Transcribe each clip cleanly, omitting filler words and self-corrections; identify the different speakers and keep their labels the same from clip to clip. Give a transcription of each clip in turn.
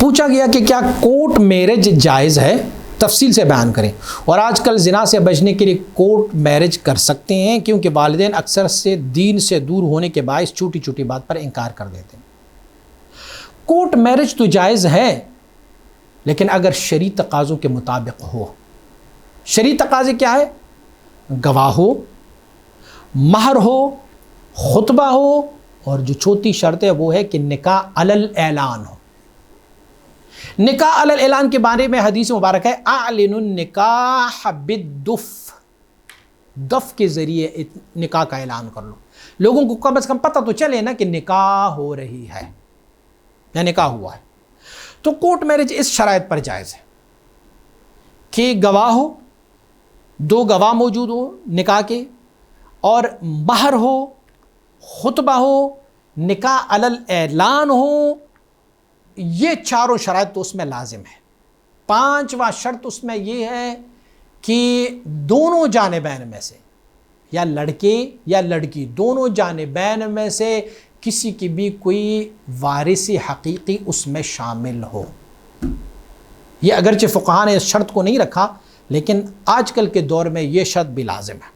Speaker 1: پوچھا گیا کہ کیا کورٹ میرج جائز ہے؟ تفصیل سے بیان کریں۔ اور آج کل زنا سے بچنے کے لیے کورٹ میرج کر سکتے ہیں، کیونکہ والدین اکثر سے دین سے دور ہونے کے باعث چھوٹی چھوٹی بات پر انکار کر دیتے ہیں۔ کورٹ میرج تو جائز ہے، لیکن اگر شرعی تقاضوں کے مطابق ہو۔ شرعی تقاضے کیا ہے؟ گواہ ہو، مہر ہو، خطبہ ہو، اور جو چوتھی شرط ہے وہ ہے کہ نکاح علی الاعلان ہو۔ نکاح علی الاعلان کے بارے میں حدیث مبارک ہے اعلنوا النکاح بالدف، دف کے ذریعے نکاح کا اعلان کر لو، لوگوں کو کم از کم پتہ تو چلے نا کہ نکاح ہو رہی ہے یا نکاح ہوا ہے۔ تو کورٹ میرج اس شرائط پر جائز ہے کہ گواہ ہو، دو گواہ موجود ہو نکاح کے، اور مہر ہو، خطبہ ہو، نکاح علی الاعلان ہو۔ یہ چاروں شرائط تو اس میں لازم ہے۔ پانچواں شرط اس میں یہ ہے کہ دونوں جانبین میں سے، یا لڑکے یا لڑکی، دونوں جانبین میں سے کسی کی بھی کوئی وارث حقیقی اس میں شامل ہو۔ یہ اگرچہ فقہاء نے اس شرط کو نہیں رکھا، لیکن آج کل کے دور میں یہ شرط بھی لازم ہے۔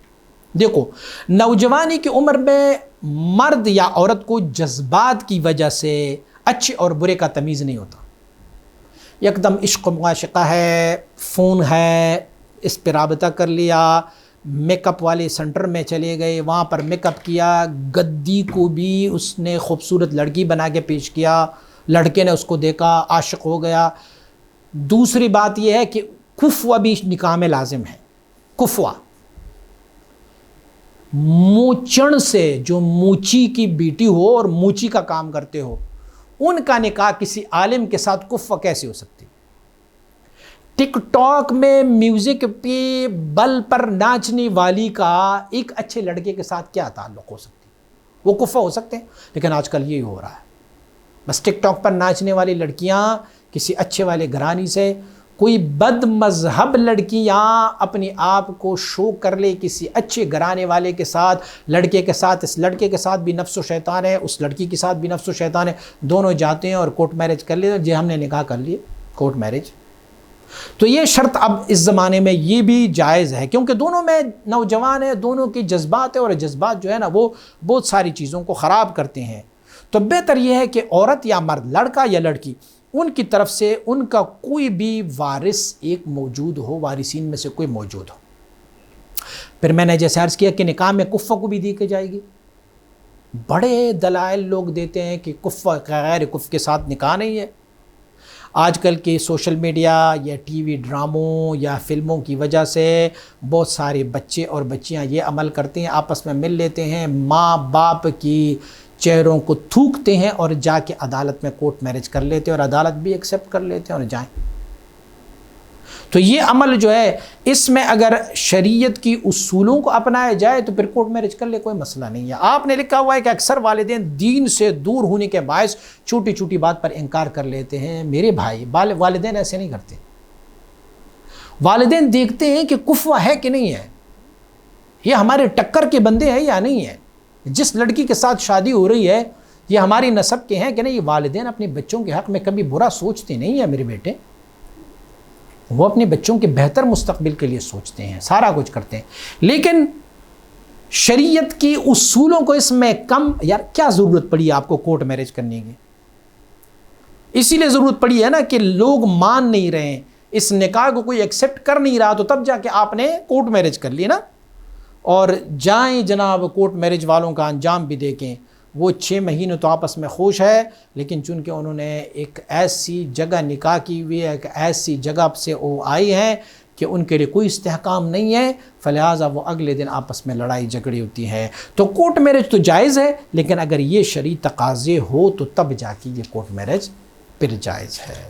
Speaker 1: دیکھو، نوجوانی کی عمر میں مرد یا عورت کو جذبات کی وجہ سے اچھے اور برے کا تمیز نہیں ہوتا۔ یک دم عشق و معاشقہ ہے، فون ہے، اس پہ رابطہ کر لیا، میک اپ والے سینٹر میں چلے گئے، وہاں پر میک اپ کیا، گدی کو بھی اس نے خوبصورت لڑکی بنا کے پیش کیا، لڑکے نے اس کو دیکھا، عاشق ہو گیا۔ دوسری بات یہ ہے کہ کفوا بھی نکاح میں لازم ہے۔ کفوا موچن سے، جو موچی کی بیٹی ہو اور موچی کا کام کرتے ہو، ان کا نکاح کسی عالم کے ساتھ کفوا کیسے ہو سکتی؟ ٹک ٹاک میں میوزک پہ بل پر ناچنے والی کا ایک اچھے لڑکے کے ساتھ کیا تعلق ہو سکتی؟ وہ کفوا ہو سکتے ہیں، لیکن آج کل یہی ہو رہا ہے۔ بس ٹک ٹاک پر ناچنے والی لڑکیاں کسی اچھے والے گھرانی سے، کوئی بد مذہب لڑکیاں اپنی آپ کو شو کر لے کسی اچھے گھرانے والے کے ساتھ، لڑکے کے ساتھ، اس لڑکے کے ساتھ بھی نفس و شیطان ہے، اس لڑکی کے ساتھ بھی نفس و شیطان ہے، دونوں جاتے ہیں اور کورٹ میرج کر لیتے ہیں، جی ہم نے نکاح کر لیے، کورٹ میرج۔ تو یہ شرط اب اس زمانے میں یہ بھی جائز ہے، کیونکہ دونوں میں نوجوان ہیں، دونوں کی جذبات ہے، اور جذبات جو ہے نا وہ بہت ساری چیزوں کو خراب کرتے ہیں۔ تو بہتر یہ ہے کہ عورت یا مرد، لڑکا یا لڑکی، ان کی طرف سے ان کا کوئی بھی وارث ایک موجود ہو، وارثین میں سے کوئی موجود ہو۔ پھر میں نے جیسے عرض کیا کہ نکاح میں کفوا کو بھی دی کے جائے گی۔ بڑے دلائل لوگ دیتے ہیں کہ کفوا غیر کف کے ساتھ نکاح نہیں ہے۔ آج کل کے سوشل میڈیا یا ٹی وی ڈراموں یا فلموں کی وجہ سے بہت سارے بچے اور بچیاں یہ عمل کرتے ہیں، آپس میں مل لیتے ہیں، ماں باپ کی چہروں کو تھوکتے ہیں اور جا کے عدالت میں کورٹ میرج کر لیتے ہیں، اور عدالت بھی ایکسیپٹ کر لیتے ہیں اور جائیں۔ تو یہ عمل جو ہے، اس میں اگر شریعت کی اصولوں کو اپنایا جائے تو پھر کورٹ میرج کر لے، کوئی مسئلہ نہیں ہے۔ آپ نے لکھا ہوا ہے کہ اکثر والدین دین سے دور ہونے کے باعث چھوٹی چھوٹی بات پر انکار کر لیتے ہیں۔ میرے بھائی، والدین ایسے نہیں کرتے۔ والدین دیکھتے ہیں کہ کفوا ہے کہ نہیں ہے، یہ ہمارے ٹکر کے بندے ہیں یا نہیں ہے، جس لڑکی کے ساتھ شادی ہو رہی ہے یہ ہماری نسب کے ہیں کہ نہیں۔ یہ والدین اپنے بچوں کے حق میں کبھی برا سوچتے نہیں ہیں میرے بیٹے، وہ اپنے بچوں کے بہتر مستقبل کے لیے سوچتے ہیں، سارا کچھ کرتے ہیں۔ لیکن شریعت کی اصولوں کو اس میں کم، یار کیا ضرورت پڑی آپ کو کورٹ میرج کرنے کی؟ اسی لیے ضرورت پڑی ہے نا کہ لوگ مان نہیں رہے ہیں، اس نکاح کو کوئی ایکسیپٹ کر نہیں رہا، تو تب جا کے آپ نے کورٹ میرج کر لی نا۔ اور جائیں جناب کورٹ میرج والوں کا انجام بھی دیکھیں، وہ 6 مہینے تو آپس میں خوش ہے، لیکن چونکہ انہوں نے ایک ایسی جگہ نکاح کی ہوئی ہے، ایک ایسی جگہ سے وہ آئی ہیں کہ ان کے لیے کوئی استحکام نہیں ہے، فلہذا وہ اگلے دن آپس میں لڑائی جھگڑی ہوتی ہے۔ تو کورٹ میرج تو جائز ہے، لیکن اگر یہ شرعی تقاضے ہو تو تب جا کے یہ کورٹ میرج پھر جائز ہے۔